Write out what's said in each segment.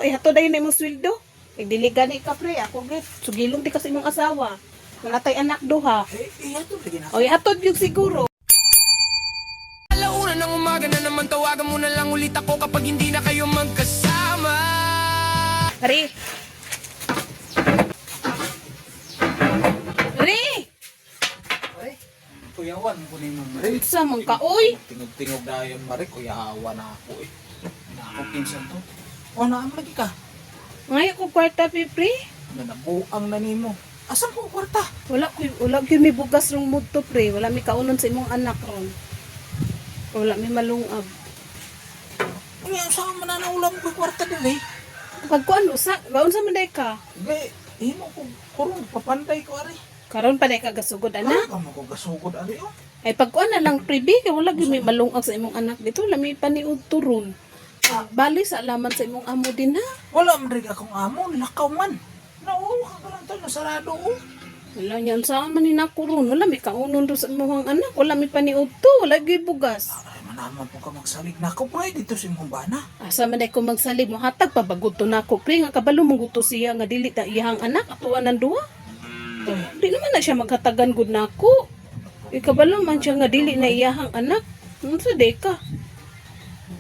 Ay, hato dayon na imong sweldo. Kay dili gani ka pre, ako git. Sugilong di kasi imong asawa. Manatay anak duha. Ihatod lagi na. Oy, hatod gyud siguro. Alauna ng umaga na naman, tawagan mo na lang ulit ako kapag hindi na kayo magkasama. Re. Re. Ay, kuyawan ko ni Ma'am Marie. Sa man ka oy. Tingog-tingog na yun, Marie. Kuyawan na ako eh. Na ako pinsan to. O, naam lagi ka. Ngay ko kwarta pre. Nanabuang na nimo. Asan ko kwarta? Wala ko may bugas rong mudto pre. Wala mi kaunon sa imong anak ron. Wala mi malungag. Ay, saan man na ulam ko kwarta dili? Pagkuan usa, gaon sa manday ka. Gay, himo ko kurong papantay ko ari. Karon pa day ka gasugod ana. Ano ko gasugod ari oh. Ay pagkuan na lang pribi kay wala gyud may malungag sa imong anak dito, wala mi paniud turon. Bali sa alaman sa imong amo din ha. Wala man rin akong amo, lakaw man. Nauwa ka lang to, nasarado oh. Wala yan saan man hinakuron. Wala may kaunon ro sa imong anak. Wala may paniud to. Wala gyud bugas. Ay, manaman po ka magsalig na ako pre dito sa imong bana. Asa man day ko magsalig mo hatag pabagod to nako pre nga kabalo mangguto siya nga dili ta iyang anak atuan ng duha. Di naman na siya maghatagan gud nako. Ikabalo man siya nga dili na iyang anak. Unsa day ka?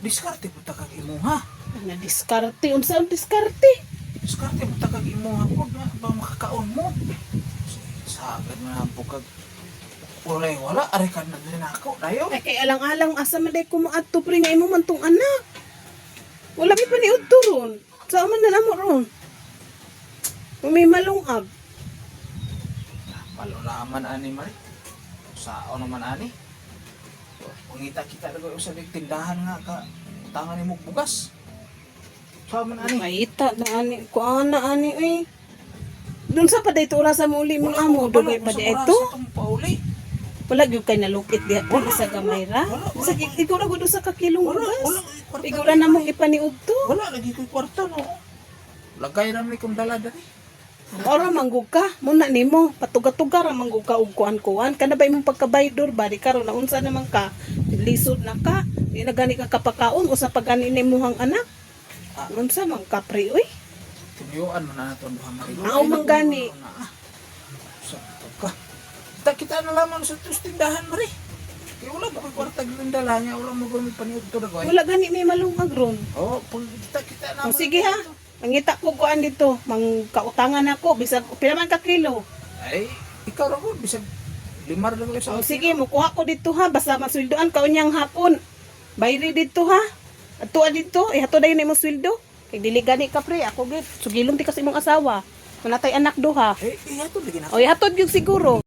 Diskarte po ta kag imo ha. Na diskarte unsa ang diskarte? Diskarte po ta kag imo ha po ba makakaon mo. Sagad man po kag wala ari ka na din ako dayo. Ay kay alang-alang asa man day ko maadto pre nga imo man tong anak. Wala mi paniud turon. Sa man na namo ron. May malungag. Palulaman ani Mari. Sao naman ani? Pangita kita dago sa tindahan nga ka utangan nimo bugas. Sao man ani? Maita na ani ko ana ani ay. Dun sa paday tura sa muli mong amo dugay pa di ito. Pauli. Wala gyud kay nalupit diha sa gamay ra. Sa ikaw ra gud sa kakilong bugas. Ikaw ra namong ipaniud to. Wala lagi ko'y kwarta no. Lagay ra mi kong dala dali. Ora manggug ka, muna nimo patuga-tuga ra manggug ka og kuan-kuan. Kana ba imong pagkabaydor ba di karon na unsa naman ka? Lisod na ka. Di na gani ka kapakaon usa pa gani nimuhang anak. Unsa man ka pre oy? Tibiyuan mo na nato ang duha Mari. Mao man gani. Kita na lamang sa tindahan Mari. Kaya wala ba ko'y kwarta ng dala niya, wala mo gawin paniud to dagoy. Wala gani may malungag ron. Oh, pag kita na. O sige ha. Mangita ko kuan dito, mangkautangan ako bisag pila man ka kilo. Ay, ikaw ra ko bisag limar lang sa. O sige, mukuha ko dito ha, basta masweldoan ka unyang hapon. Bayri dito ha. Atua dito, hato dayon imong sweldo. Kay dili gani ka pre, ako gid sugilong ti kasi imong asawa. Manatay anak duha. Eh, ihatod lagi na. O hatod gyud siguro.